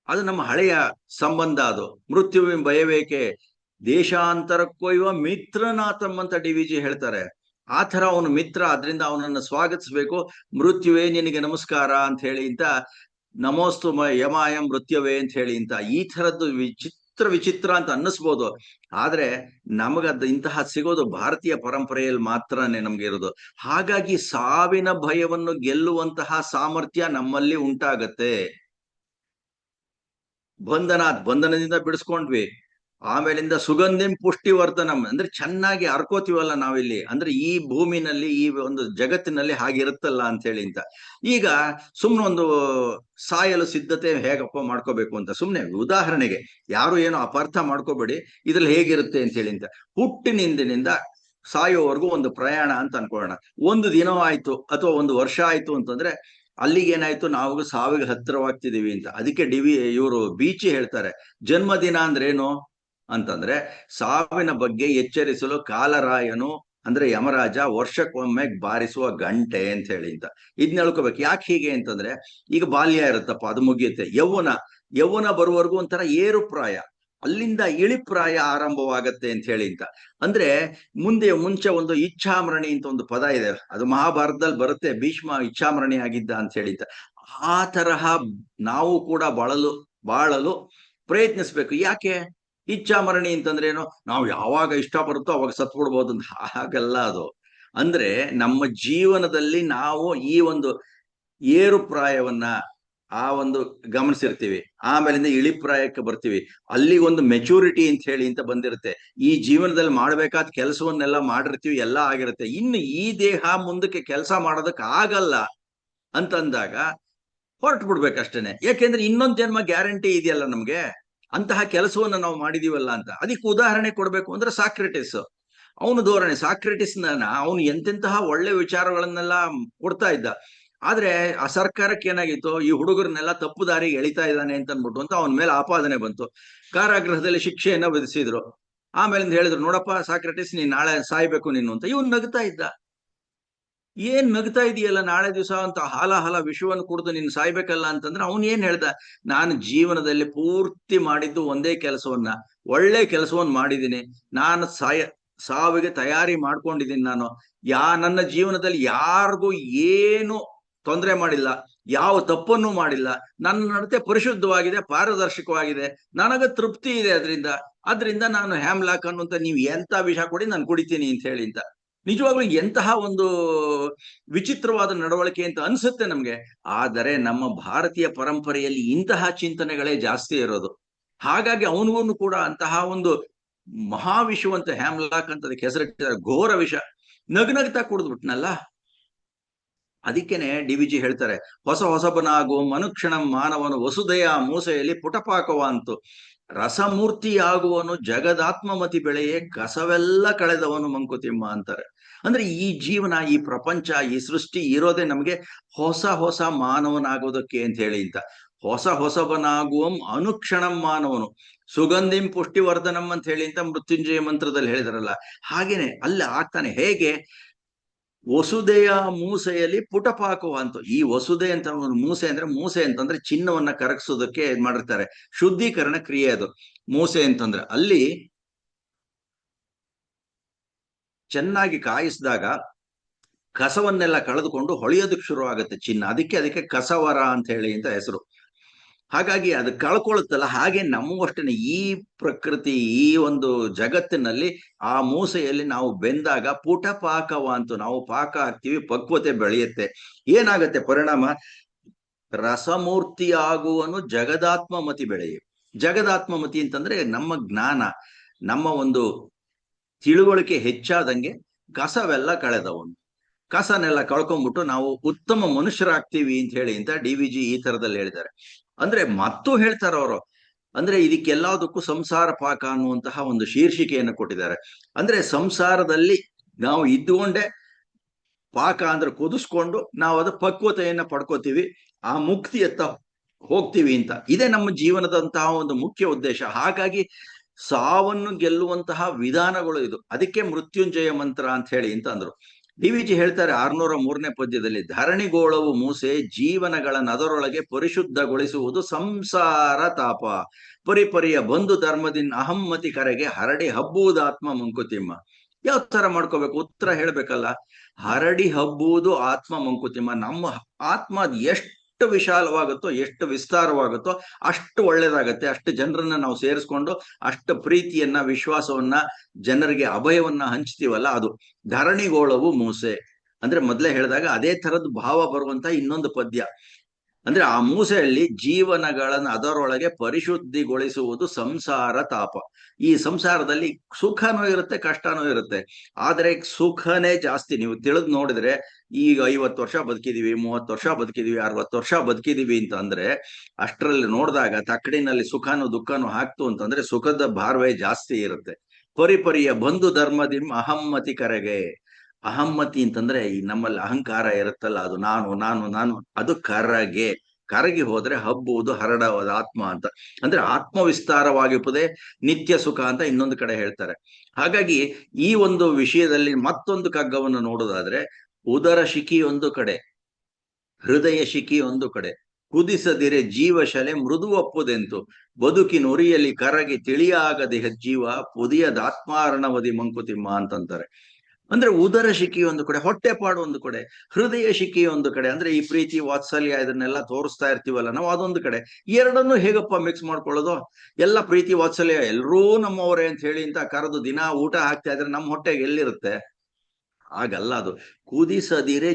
Speaker 1: ಅದು ನಮ್ಮ ಹಳೆಯ ಸಂಬಂಧ. ಅದು ಮೃತ್ಯುವಿನ ಭಯವೇಕೆ ದೇಶಾಂತರಕ್ಕೊಯ್ಯುವ ಮಿತ್ರನಾಥಂ ಅಂತ DVG ಹೇಳ್ತಾರೆ. ಆ ತರ ಅವನು ಮಿತ್ರ, ಅದರಿಂದ ಅವನನ್ನು ಸ್ವಾಗತಿಸ್ಬೇಕು. ಮೃತ್ಯುವೇ ನಿನಗೆ ನಮಸ್ಕಾರ ಅಂತ ಹೇಳಿ ಅಂತ, ನಮೋಸ್ತು ಯಮಾಯ ಮೃತ್ಯುವೇ ಅಂತ ಹೇಳಿ ಅಂತ. ಈ ಥರದ್ದು ವಿಚಿತ್ರ ಅಂತ ಅನ್ನಿಸ್ಬೋದು, ಆದ್ರೆ ನಮಗದ ಇಂತಹ ಸಿಗೋದು ಭಾರತೀಯ ಪರಂಪರೆಯಲ್ಲಿ ಮಾತ್ರನೇ ನಮ್ಗೆ ಇರೋದು. ಹಾಗಾಗಿ ಸಾವಿನ ಭಯವನ್ನು ಗೆಲ್ಲುವಂತಹ ಸಾಮರ್ಥ್ಯ ನಮ್ಮಲ್ಲಿ ಉಂಟಾಗತ್ತೆ. ಬಂಧನದಿಂದ ಬಿಡಿಸ್ಕೊಂಡ್ವಿ. ಆಮೇಲಿಂದ ಸುಗಂಧಿಂ ಪುಷ್ಟಿವರ್ಧನಂ ಅಂದ್ರೆ ಚೆನ್ನಾಗಿ ಹರ್ಕೋತೀವಲ್ಲ ನಾವಿಲ್ಲಿ, ಅಂದ್ರೆ ಈ ಭೂಮಿನಲ್ಲಿ, ಈ ಒಂದು ಜಗತ್ತಿನಲ್ಲಿ ಹಾಗಿರುತ್ತಲ್ಲ ಅಂತ ಹೇಳಿ ಅಂತ. ಈಗ ಸುಮ್ನೆ ಒಂದು ಸಾಯಲು ಸಿದ್ಧತೆ ಹೇಗಪ್ಪ ಮಾಡ್ಕೋಬೇಕು ಅಂತ, ಸುಮ್ನೆ ಉದಾಹರಣೆಗೆ, ಯಾರು ಏನೋ ಅಪಾರ್ಥ ಮಾಡ್ಕೋಬೇಡಿ, ಇದ್ರಲ್ಲಿ ಹೇಗಿರುತ್ತೆ ಅಂತ ಹೇಳಿ ಅಂತ. ಹುಟ್ಟಿನಿಂದಿನಿಂದ ಸಾಯೋವರೆಗೂ ಒಂದು ಪ್ರಯಾಣ ಅಂತ ಅನ್ಕೊಳ್ಳೋಣ. ಒಂದು ದಿನ ಆಯ್ತು ಅಥವಾ ಒಂದು ವರ್ಷ ಆಯ್ತು ಅಂತಂದ್ರೆ ಅಲ್ಲಿಗೆ ಏನಾಯ್ತು, ನಾವು ಸಾವಿಗೆ ಹತ್ತಿರವಾಗ್ತಿದೀವಿ ಅಂತ. ಅದಕ್ಕೆ ಇವರು ಬೀಚಿ ಹೇಳ್ತಾರೆ, ಜನ್ಮದಿನ ಅಂದ್ರೇನು ಅಂತಂದ್ರೆ ಸಾವಿನ ಬಗ್ಗೆ ಎಚ್ಚರಿಸಲು ಕಾಲರಾಯನು ಅಂದ್ರೆ ಯಮರಾಜ ವರ್ಷಕ್ಕೊಮ್ಮೆ ಬಾರಿಸುವ ಗಂಟೆ ಅಂತ ಹೇಳಿ ಅಂತ. ಇದ್ನ ಹೇಳ್ಕೋಬೇಕು. ಯಾಕೆ ಹೀಗೆ ಅಂತಂದ್ರೆ, ಈಗ ಬಾಲ್ಯ ಇರುತ್ತಪ್ಪ, ಅದು ಮುಗಿಯುತ್ತೆ. ಯೌವನ ಬರುವವರೆಗೂ ಒಂಥರ ಏರುಪ್ರಾಯ, ಅಲ್ಲಿಂದ ಇಳಿಪ್ರಾಯ ಆರಂಭವಾಗತ್ತೆ ಅಂತ ಹೇಳಿ ಅಂತ. ಅಂದ್ರೆ ಮುಂಚೆ ಒಂದು ಇಚ್ಛಾಮರಣಿ ಅಂತ ಒಂದು ಪದ ಇದೆ, ಅದು ಮಹಾಭಾರತದಲ್ಲಿ ಬರುತ್ತೆ. ಭೀಷ್ಮ ಇಚ್ಛಾಮರಣಿ ಆಗಿದ್ದ ಅಂತ ಹೇಳಿ ಅಂತ. ಆ ತರಹ ನಾವು ಕೂಡ ಬಾಳಲು ಪ್ರಯತ್ನಿಸ್ಬೇಕು. ಯಾಕೆ ಇಚ್ಛಾಮರಣಿ ಅಂತಂದ್ರೆ ಏನು? ನಾವು ಯಾವಾಗ ಇಷ್ಟ ಬರುತ್ತೋ ಅವಾಗ ಸತ್ ಬಿಡ್ಬೋದು ಅಂತ. ಹಾಗಲ್ಲ ಅದು. ಅಂದ್ರೆ ನಮ್ಮ ಜೀವನದಲ್ಲಿ ನಾವು ಈ ಒಂದು ಏರುಪ್ರಾಯವನ್ನ ಆ ಒಂದು ಗಮನಿಸಿರ್ತೀವಿ, ಆಮೇಲಿಂದ ಇಳಿಪ್ರಾಯಕ್ಕೆ ಬರ್ತೀವಿ. ಅಲ್ಲಿ ಒಂದು ಮೆಚೂರಿಟಿ ಅಂತ ಹೇಳಿ ಅಂತ ಬಂದಿರುತ್ತೆ. ಈ ಜೀವನದಲ್ಲಿ ಮಾಡ್ಬೇಕಾದ ಕೆಲಸವನ್ನೆಲ್ಲ ಮಾಡಿರ್ತೀವಿ, ಎಲ್ಲ ಆಗಿರುತ್ತೆ. ಇನ್ನು ಈ ದೇಹ ಮುಂದಕ್ಕೆ ಕೆಲಸ ಮಾಡೋದಕ್ಕೆ ಆಗಲ್ಲ ಅಂತಂದಾಗ ಹೊರಟು ಬಿಡ್ಬೇಕಷ್ಟೇನೆ. ಯಾಕೆಂದ್ರೆ ಇನ್ನೊಂದು ಜನ್ಮ ಗ್ಯಾರಂಟಿ ಇದೆಯಲ್ಲ ನಮ್ಗೆ, ಅಂತಹ ಕೆಲಸವನ್ನ ನಾವು ಮಾಡಿದೀವಲ್ಲ ಅಂತ. ಅದಕ್ಕೆ ಉದಾಹರಣೆ ಕೊಡ್ಬೇಕು ಅಂದ್ರೆ ಸಾಕ್ರೆಟಿಸ್, ಅವನು ಧೋರಣೆ. ಸಾಕ್ರೆಟಿಸ್ನ ಅವನು ಎಂತೆಂತಹ ಒಳ್ಳೆ ವಿಚಾರಗಳನ್ನೆಲ್ಲ ಕೊಡ್ತಾ ಇದ್ದ. ಆದ್ರೆ ಆ ಸರ್ಕಾರಕ್ಕೆ ಏನಾಗಿತ್ತು, ಈ ಹುಡುಗರನ್ನೆಲ್ಲ ತಪ್ಪು ದಾರಿಗೆ ಎಳಿತಾ ಇದ್ದಾನೆ ಅಂತ ಅನ್ಬಿಟ್ಟು ಅಂತ ಅವನ ಮೇಲೆ ಆಪಾದನೆ ಬಂತು. ಕಾರಾಗೃಹದಲ್ಲಿ ಶಿಕ್ಷೆಯನ್ನ ವಿಧಿಸಿದ್ರು. ಆಮೇಲಿಂದ ಹೇಳಿದ್ರು, ನೋಡಪ್ಪ ಸಾಕ್ರೆಟಿಸ್, ನೀನ್ ನಾಳೆ ಸಾಯ್ಬೇಕು ನೀನು ಅಂತ. ಇವನ್ ನಗ್ತಾ ಇದ್ದ. ಏನ್ ನಗ್ತಾ ಇದೆಯಲ್ಲ, ನಾಳೆ ದಿವಸ ಅಂತ ಹಾಲ ವಿಷವನ್ನು ಕುಡಿದು ನೀನ್ ಸಾಯ್ಬೇಕಲ್ಲ ಅಂತಂದ್ರೆ ಅವನ್ ಏನ್ ಹೇಳ್ದ, ನಾನು ಜೀವನದಲ್ಲಿ ಪೂರ್ತಿ ಮಾಡಿದ್ದು ಒಂದೇ ಕೆಲಸವನ್ನ, ಒಳ್ಳೆ ಕೆಲಸವನ್ನ ಮಾಡಿದ್ದೀನಿ. ನಾನು ಸಾವಿಗೆ ತಯಾರಿ ಮಾಡ್ಕೊಂಡಿದ್ದೀನಿ. ನಾನು ನನ್ನ ಜೀವನದಲ್ಲಿ ಯಾರಿಗೂ ಏನು ತೊಂದರೆ ಮಾಡಿಲ್ಲ, ಯಾವ ತಪ್ಪನ್ನು ಮಾಡಿಲ್ಲ. ನನ್ನ ನಡತೆ ಪರಿಶುದ್ಧವಾಗಿದೆ, ಪಾರದರ್ಶಕವಾಗಿದೆ, ನನಗೆ ತೃಪ್ತಿ ಇದೆ ಅದರಿಂದ ನಾನು ಹ್ಯಾಮ್ಲಾಕ್ ಅನ್ನುವಂತ ನೀವು ಎಂತ ವಿಷ ಕೊಡಿ ನಾನು ಕುಡಿತೀನಿ ಅಂತ ಹೇಳಿ ಅಂತ. ನಿಜವಾಗ್ಲೂ ಎಂತಹ ಒಂದು ವಿಚಿತ್ರವಾದ ನಡವಳಿಕೆ ಅಂತ ಅನ್ಸುತ್ತೆ ನಮ್ಗೆ. ಆದರೆ ನಮ್ಮ ಭಾರತೀಯ ಪರಂಪರೆಯಲ್ಲಿ ಇಂತಹ ಚಿಂತನೆಗಳೇ ಜಾಸ್ತಿ ಇರೋದು. ಹಾಗಾಗಿ ಅವನಿಗೂ ಕೂಡ ಅಂತಹ ಒಂದು ಮಹಾವಿಷವಂತ ಹ್ಯಾಮ್ಲಾಕ್ ಅಂತ ಅದಕ್ಕೆ ಹೆಸರಿಟ್ಟಿದ್ದಾರೆ, ಘೋರ ವಿಷ. ನಗ್ನಗ್ತಾ ಕುಡಿದ್ಬಿಟ್ನಲ್ಲ. ಅದಕ್ಕೇನೆ ಡಿ ವಿ ಜಿ ಹೇಳ್ತಾರೆ, ಹೊಸ ಹೊಸಬನಾಗುವ ಮನುಕ್ಷಣಂ ಮಾನವನು ವಸುದೆಯ ಮೂಸೆಯಲ್ಲಿ ಪುಟಪಾಕವ ಅಂತು, ರಸಮೂರ್ತಿಯಾಗುವನು ಜಗದಾತ್ಮಮತಿ ಬೆಳೆಯೇ ಕಸವೆಲ್ಲ ಕಳೆದವನು ಮಂಕುತಿಮ್ಮ ಅಂತಾರೆ. ಅಂದ್ರೆ ಈ ಜೀವನ, ಈ ಪ್ರಪಂಚ, ಈ ಸೃಷ್ಟಿ ಇರೋದೇ ನಮಗೆ ಹೊಸ ಹೊಸ ಮಾನವನಾಗೋದಕ್ಕೆ ಅಂತ ಹೇಳಿ. ಅಂತ ಹೊಸ ಹೊಸಬನಾಗುವಂ ಅನುಕ್ಷಣಂ ಮಾನವನು ಸುಗಂಧಿಂ ಪುಷ್ಟಿವರ್ಧನಂ ಅಂತ ಹೇಳಿ ಅಂತ ಮೃತ್ಯುಂಜಯ ಮಂತ್ರದಲ್ಲಿ ಹೇಳಿದಾರಲ್ಲ, ಹಾಗೇನೆ ಅಲ್ಲಿ ಆಗ್ತಾನೆ. ಹೇಗೆ? ವಸುದೆಯ ಮೂಸೆಯಲ್ಲಿ ಪುಟಪಾಕುವ ಅಂತ. ಈ ವಸುದೆ ಅಂತ ಮೂಸೆ ಅಂದ್ರೆ, ಮೂಸೆ ಅಂತಂದ್ರೆ ಚಿನ್ನವನ್ನ ಕರಗಿಸೋದಕ್ಕೆ ಮಾಡಿರ್ತಾರೆ, ಶುದ್ಧೀಕರಣ ಕ್ರಿಯೆ ಅದು ಮೂಸೆ ಅಂತಂದ್ರೆ. ಅಲ್ಲಿ ಚೆನ್ನಾಗಿ ಕಾಯಿಸಿದಾಗ ಕಸವನ್ನೆಲ್ಲ ಕಳೆದುಕೊಂಡು ಹೊಳೆಯೋದಕ್ಕೆ ಶುರು ಆಗುತ್ತೆ ಚಿನ್ನ. ಅದಕ್ಕೆ ಕಸವರ ಅಂತ ಹೇಳಿ ಅಂತ ಹೆಸರು. ಹಾಗಾಗಿ ಅದು ಕಳ್ಕೊಳ್ಳುತ್ತಲ್ಲ, ಹಾಗೆ ನಮಗೂ ಅಷ್ಟೇನೆ ಈ ಪ್ರಕೃತಿ, ಈ ಒಂದು ಜಗತ್ತಿನಲ್ಲಿ ಆ ಮೂಸೆಯಲ್ಲಿ ನಾವು ಬೆಂದಾಗ ಪುಟ ಪಾಕವ ಅಂತ ನಾವು ಪಾಕ ಹಾಕ್ತಿವಿ, ಪಕ್ವತೆ ಬೆಳೆಯುತ್ತೆ. ಏನಾಗತ್ತೆ ಪರಿಣಾಮ? ರಸಮೂರ್ತಿ ಆಗುವನು ಜಗದಾತ್ಮಮತಿ ಬೆಳೆಯು. ಜಗದಾತ್ಮಮತಿ ಅಂತಂದ್ರೆ ನಮ್ಮ ಜ್ಞಾನ, ನಮ್ಮ ಒಂದು ತಿಳುವಳಿಕೆ ಹೆಚ್ಚಾದಂಗೆ ಕಸವೆಲ್ಲ ಕಳೆದವನು. ಕಸನೆಲ್ಲ ಕಳ್ಕೊಂಡ್ಬಿಟ್ಟು ನಾವು ಉತ್ತಮ ಮನುಷ್ಯರಾಗ್ತೀವಿ ಅಂತ ಹೇಳಿ ಅಂತ ಡಿ ವಿ ಜಿ ಈ ತರದಲ್ಲಿ ಹೇಳಿದ್ದಾರೆ. ಅಂದ್ರೆ ಮತ್ತೂ ಹೇಳ್ತಾರ ಅವರು, ಅಂದ್ರೆ ಇದಕ್ಕೆಲ್ಲದಕ್ಕೂ ಸಂಸಾರ ಪಾಕ ಅನ್ನುವಂತಹ ಒಂದು ಶೀರ್ಷಿಕೆಯನ್ನು ಕೊಟ್ಟಿದ್ದಾರೆ. ಅಂದ್ರೆ ಸಂಸಾರದಲ್ಲಿ ನಾವು ಇದ್ದುಕೊಂಡೆ ಪಾಕ ಅಂದ್ರೆ ಕುದಿಸ್ಕೊಂಡು ನಾವು ಅದು ಪಕ್ವತೆಯನ್ನ ಪಡ್ಕೋತೀವಿ, ಆ ಮುಕ್ತಿಯತ್ತ ಹೋಗ್ತೀವಿ ಅಂತ. ಇದೇ ನಮ್ಮ ಜೀವನದಂತಹ ಒಂದು ಮುಖ್ಯ ಉದ್ದೇಶ. ಹಾಗಾಗಿ ಸಾವನ್ನು ಗೆಲ್ಲುವಂತಹ ವಿಧಾನಗಳು ಇದು. ಅದಕ್ಕೆ ಮೃತ್ಯುಂಜಯ ಮಂತ್ರ ಅಂತ ಹೇಳಿ ಅಂತ ಅಂದ್ರು. ಡಿ ವಿ ಜಿ ಹೇಳ್ತಾರೆ 603ನೇ ಪದ್ಯದಲ್ಲಿ, ಧರಣಿಗೋಳವು ಮೂಸೆ ಜೀವನಗಳ ನದರೊಳಗೆ ಪರಿಶುದ್ಧಗೊಳಿಸುವುದು ಸಂಸಾರ ತಾಪ, ಪರಿಪರಿಯ ಬಂಧು ಧರ್ಮದಿಂದ ಅಹಮ್ಮತಿ ಕರೆಗೆ ಹರಡಿ ಹಬ್ಬುವುದಾತ್ಮ ಮಂಕುತಿಮ್ಮ. ಯಾವ ತರ ಮಾಡ್ಕೋಬೇಕು? ಉತ್ತರ ಹೇಳ್ಬೇಕಲ್ಲ. ಹರಡಿ ಹಬ್ಬುವುದು ಆತ್ಮ ಮಂಕುತಿಮ್ಮ. ನಮ್ಮ ಆತ್ಮ ಎಷ್ಟು ವಿಶಾಲವಾಗುತ್ತೋ, ಎಷ್ಟು ವಿಸ್ತಾರವಾಗುತ್ತೋ ಅಷ್ಟು ಒಳ್ಳೇದಾಗತ್ತೆ. ಅಷ್ಟು ಜನರನ್ನ ನಾವು ಸೇರಿಸ್ಕೊಂಡು ಅಷ್ಟು ಪ್ರೀತಿಯನ್ನ, ವಿಶ್ವಾಸವನ್ನ, ಜನರಿಗೆ ಅಭಯವನ್ನ ಹಂಚ್ತೀವಲ್ಲ, ಅದು ಧರಣಿಗೋಳವು ಮೂಸೆ. ಅಂದ್ರೆ ಮೊದಲೇ ಹೇಳಿದಾಗ ಅದೇ ತರದ್ ಭಾವ ಬರುವಂತ ಇನ್ನೊಂದು ಪದ್ಯ. ಅಂದ್ರೆ ಆ ಮೂಸೆಯಲ್ಲಿ ಜೀವನಗಳನ್ನ ಅದರೊಳಗೆ ಪರಿಶುದ್ಧಿಗೊಳಿಸುವುದು ಸಂಸಾರ ತಾಪ. ಈ ಸಂಸಾರದಲ್ಲಿ ಸುಖನೂ ಇರುತ್ತೆ, ಕಷ್ಟನೂ ಇರುತ್ತೆ. ಆದ್ರೆ ಸುಖನೇ ಜಾಸ್ತಿ. ನೀವು ತಿಳಿದು ನೋಡಿದ್ರೆ, ಈಗ 50 ವರ್ಷ ಬದುಕಿದೀವಿ, 30 ವರ್ಷ ಬದುಕಿದೀವಿ, 60 ವರ್ಷ ಬದುಕಿದೀವಿ ಅಂತ ಅಂದ್ರೆ ಅಷ್ಟರಲ್ಲಿ ನೋಡಿದಾಗ ತಕ್ಕಡಿನಲ್ಲಿ ಸುಖನೂ ದುಃಖನೂ ಹಾಕ್ತು ಅಂತಂದ್ರೆ ಸುಖದ ಭಾರವೇ ಜಾಸ್ತಿ ಇರುತ್ತೆ. ಪರಿಪರಿಯ ಬಂಧು ಧರ್ಮದಿಂ ಅಹಮ್ಮತಿ ಕರೆಗೆ. ಅಹಮ್ಮತಿ ಅಂತಂದ್ರೆ ಈ ನಮ್ಮಲ್ಲಿ ಅಹಂಕಾರ ಇರುತ್ತಲ್ಲ, ಅದು ನಾನು ನಾನು ನಾನು, ಅದು ಕರಗಿ ಹೋದ್ರೆ ಹಬ್ಬುವುದು ಹರಡವಾದ ಆತ್ಮ ಅಂತ. ಅಂದ್ರೆ ಆತ್ಮ ವಿಸ್ತಾರವಾಗಿರುವುದೇ ನಿತ್ಯ ಸುಖ ಅಂತ ಇನ್ನೊಂದು ಕಡೆ ಹೇಳ್ತಾರೆ. ಹಾಗಾಗಿ ಈ ಒಂದು ವಿಷಯದಲ್ಲಿ ಮತ್ತೊಂದು ಕಗ್ಗವನ್ನು ನೋಡೋದಾದ್ರೆ, ಉದರ ಶಿಖಿ ಒಂದು ಕಡೆ, ಹೃದಯ ಶಿಖಿ ಒಂದು ಕಡೆ, ಕುದಿಸದಿರೆ ಜೀವಶಲೆ ಮೃದು ಒಪ್ಪುದೆಂತು, ಬದುಕಿನುರಿಯಲ್ಲಿ ಕರಗಿ ತಿಳಿಯಾಗದೆ ಜೀವ ಪುದಿಯದಾತ್ಮಾರ್ಣವದಿ ಮಂಕುತಿಮ್ಮ ಅಂತಂತಾರೆ. ಅಂದ್ರೆ ಉದರ ಶಿಖಿ ಒಂದು ಕಡೆ, ಹೊಟ್ಟೆಪಾಡು ಒಂದು ಕಡೆ, ಹೃದಯ ಶಿಖಿ ಒಂದು ಕಡೆ. ಅಂದ್ರೆ ಈ ಪ್ರೀತಿ ವಾತ್ಸಲ್ಯ ಇದನ್ನೆಲ್ಲ ತೋರಿಸ್ತಾ ಇರ್ತೀವಲ್ಲ ನಾವು, ಅದೊಂದು ಕಡೆ. ಎರಡನ್ನೂ ಹೇಗಪ್ಪ ಮಿಕ್ಸ್ ಮಾಡ್ಕೊಳ್ಳೋದು? ಎಲ್ಲ ಪ್ರೀತಿ ವಾತ್ಸಲ್ಯ ಎಲ್ಲರೂ ನಮ್ಮವರೇ ಅಂತ ಹೇಳಿ ಅಂತ ಕರೆದು ದಿನ ಊಟ ಹಾಕ್ತಾ ಇದ್ರೆ ನಮ್ಮ ಹೊಟ್ಟೆಗೆ ಎಲ್ಲಿರುತ್ತೆ? ಹಾಗಲ್ಲ ಅದು. ಕುದಿಸದಿರೆ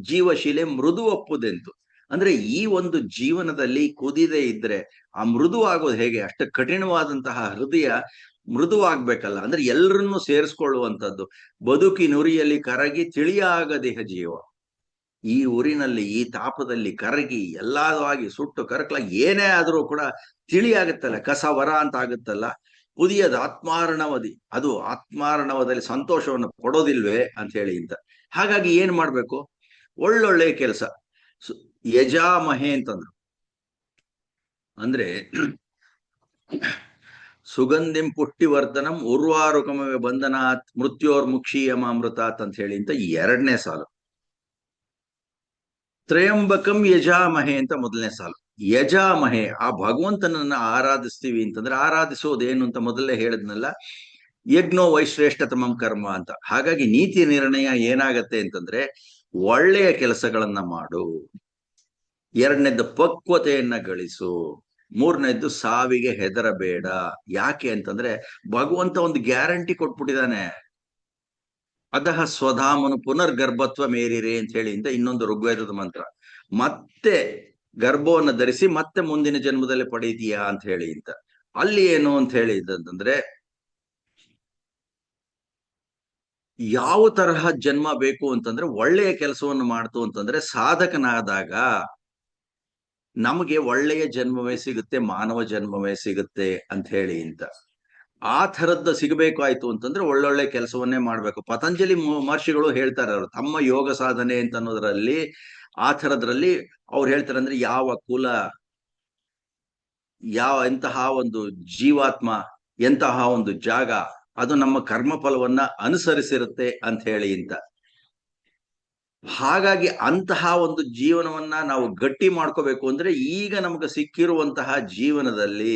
Speaker 1: ಜೀವಶಿಲೆ ಮೃದು ಒಪ್ಪುದೆಂತು. ಅಂದ್ರೆ ಈ ಒಂದು ಜೀವನದಲ್ಲಿ ಕುದಿದೆ ಇದ್ರೆ ಆ ಮೃದು ಆಗೋದು ಹೇಗೆ? ಅಷ್ಟು ಕಠಿಣವಾದಂತಹ ಹೃದಯ ಮೃದುವಾಗ್ಬೇಕಲ್ಲ. ಅಂದ್ರೆ ಎಲ್ಲರನ್ನೂ ಸೇರಿಸ್ಕೊಳ್ಳುವಂಥದ್ದು. ಬದುಕಿನುರಿಯಲ್ಲಿ ಕರಗಿ ತಿಳಿಯಾಗದೇಹ ಜೀವ. ಈ ಊರಿನಲ್ಲಿ, ಈ ತಾಪದಲ್ಲಿ ಕರಗಿ ಎಲ್ಲಾಗಿ ಸುಟ್ಟು ಕರಕಲಾಗಿ ಏನೇ ಆದ್ರೂ ಕೂಡ ತಿಳಿಯಾಗುತ್ತಲ್ಲ, ಕಸವರ ಅಂತ ಆಗುತ್ತಲ್ಲ. ಪುದಿಯದ ಆತ್ಮಾರ್ಣವದಿ, ಅದು ಆತ್ಮಾರ್ಣವದಲ್ಲಿ ಸಂತೋಷವನ್ನು ಕೊಡೋದಿಲ್ವೇ ಅಂತ ಹೇಳಿ ಅಂತ. ಹಾಗಾಗಿ ಏನ್ ಮಾಡ್ಬೇಕು? ಒಳ್ಳೊಳ್ಳೆ ಕೆಲಸ. ಯಜಾಮಹೆ ಅಂತಂದ್ರು. ಅಂದ್ರೆ ಸುಗಂಧಿಂ ಪುಷ್ಟಿವರ್ಧನಂ ಉರ್ವಾರುಕಮವೆ ಬಂಧನಾತ್ ಮೃತ್ಯೋರ್ಮುಕ್ಷೀಯಮಾಮೃತಾತ್ ಅಂತ ಹೇಳಿ ಅಂತ 2ನೇ ಸಾಲು. ತ್ರಯಂಬಕಂ ಯಜಾಮಹೆ ಅಂತ 1ನೇ ಸಾಲು. ಯಜಾಮಹೆ, ಆ ಭಗವಂತನನ್ನ ಆರಾಧಿಸ್ತೀವಿ ಅಂತಂದ್ರೆ, ಆರಾಧಿಸೋದೇನು ಅಂತ ಮೊದಲೇ ಹೇಳಿದ್ನಲ್ಲ, ಯಜ್ಞೋ ವೈಶ್ರೇಷ್ಠತಮಂ ಕರ್ಮ ಅಂತ. ಹಾಗಾಗಿ ನೀತಿ ನಿರ್ಣಯ ಏನಾಗತ್ತೆ ಅಂತಂದ್ರೆ, ಒಳ್ಳೆಯ ಕೆಲಸಗಳನ್ನ ಮಾಡು. 2ನೇದ್ದು ಪಕ್ವತೆಯನ್ನ ಗಳಿಸು. 3ನೇದ್ದು ಸಾವಿಗೆ ಹೆದರಬೇಡ. ಯಾಕೆ ಅಂತಂದ್ರೆ ಭಗವಂತ ಒಂದು ಗ್ಯಾರಂಟಿ ಕೊಟ್ಬಿಟ್ಟಿದ್ದಾನೆ. ಅದಹ ಸ್ವಧಾಮನು ಪುನರ್ಗರ್ಭತ್ವ ಮೇರಿರೆ ಅಂತ ಹೇಳಿ ಇಂದ ಇನ್ನೊಂದು ಋಗ್ವೇದದ ಮಂತ್ರ. ಮತ್ತೆ ಗರ್ಭವನ್ನು ಧರಿಸಿ ಮತ್ತೆ ಮುಂದಿನ ಜನ್ಮದಲ್ಲಿ ಪಡೀತೀಯಾ ಅಂತ ಹೇಳಿ ಅಂತ. ಅಲ್ಲಿ ಏನು ಅಂತ ಹೇಳಿದಂತಂದ್ರೆ, ಯಾವ ತರಹ ಜನ್ಮ ಬೇಕು ಅಂತಂದ್ರೆ, ಒಳ್ಳೆಯ ಕೆಲಸವನ್ನು ಮಾಡ್ತು ಅಂತಂದ್ರೆ ಸಾಧಕನಾದಾಗ ನಮಗೆ ಒಳ್ಳೆಯ ಜನ್ಮವೇ ಸಿಗುತ್ತೆ, ಮಾನವ ಜನ್ಮವೇ ಸಿಗುತ್ತೆ ಅಂತ ಹೇಳಿ ಅಂತ. ಆ ಥರದ್ದು ಸಿಗಬೇಕಾಯ್ತು ಅಂತಂದ್ರೆ ಒಳ್ಳೊಳ್ಳೆ ಕೆಲಸವನ್ನೇ ಮಾಡ್ಬೇಕು. ಪತಂಜಲಿ ಮಹರ್ಷಿಗಳು ಹೇಳ್ತಾರೆ, ಅವರು ತಮ್ಮ ಯೋಗ ಸಾಧನೆ ಅಂತ ಅನ್ನೋದ್ರಲ್ಲಿ ಆ ಥರದ್ರಲ್ಲಿ ಅವ್ರು ಹೇಳ್ತಾರೆ, ಅಂದ್ರೆ ಯಾವ ಕುಲ, ಎಂತಹ ಒಂದು ಜೀವಾತ್ಮ, ಎಂತಹ ಒಂದು ಜಾಗ, ಅದು ನಮ್ಮ ಕರ್ಮ ಫಲವನ್ನ ಅನುಸರಿಸಿರುತ್ತೆ ಅಂತ ಹೇಳಿ ಅಂತ. ಹಾಗಾಗಿ ಅಂತಹ ಒಂದು ಜೀವನವನ್ನ ನಾವು ಗಟ್ಟಿ ಮಾಡ್ಕೋಬೇಕು ಅಂದ್ರೆ, ಈಗ ನಮ್ಗೆ ಸಿಕ್ಕಿರುವಂತಹ ಜೀವನದಲ್ಲಿ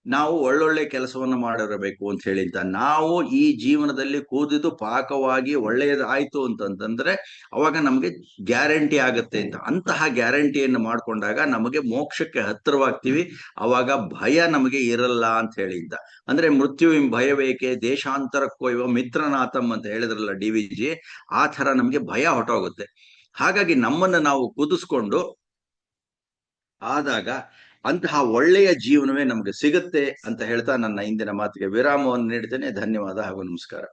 Speaker 1: ನಾವು ಒಳ್ಳೊಳ್ಳೆ ಕೆಲಸವನ್ನ ಮಾಡಿರಬೇಕು ಅಂತ ಹೇಳಿ ಅಂತ. ನಾವು ಈ ಜೀವನದಲ್ಲಿ ಕೂದಿದ್ದು ಪಾಕವಾಗಿ ಒಳ್ಳೆಯದಾಯ್ತು ಅಂತಂದ್ರೆ ಅವಾಗ ನಮ್ಗೆ ಗ್ಯಾರಂಟಿ ಆಗತ್ತೆ ಅಂತ. ಅಂತಹ ಗ್ಯಾರಂಟಿಯನ್ನು ಮಾಡ್ಕೊಂಡಾಗ ನಮಗೆ ಮೋಕ್ಷಕ್ಕೆ ಹತ್ತಿರವಾಗ್ತೀವಿ. ಅವಾಗ ಭಯ ನಮಗೆ ಇರಲ್ಲ ಅಂತ ಹೇಳಿ ಅಂತ. ಅಂದ್ರೆ ಮೃತ್ಯು ಭಯವೇಕೆ ದೇಶಾಂತರಕ್ಕೋ ಇವ ಮಿತ್ರನಾಥಂ ಅಂತ ಹೇಳಿದ್ರಲ್ಲ DVG, ಆ ತರ ನಮ್ಗೆ ಭಯ ಹೊಟ್ಟೋಗುತ್ತೆ. ಹಾಗಾಗಿ ನಮ್ಮನ್ನ ನಾವು ಕುದಿಸ್ಕೊಂಡು ಆದಾಗ ಅಂತಹ ಒಳ್ಳೆಯ ಜೀವನವೇ ನಮಗೆ ಸಿಗುತ್ತೆ ಅಂತ ಹೇಳ್ತಾ ನನ್ನ ಇಂದಿನ ಮಾತಿಗೆ ವಿರಾಮವನ್ನು ನೀಡ್ತೇನೆ. ಧನ್ಯವಾದ ಹಾಗೂ ನಮಸ್ಕಾರ.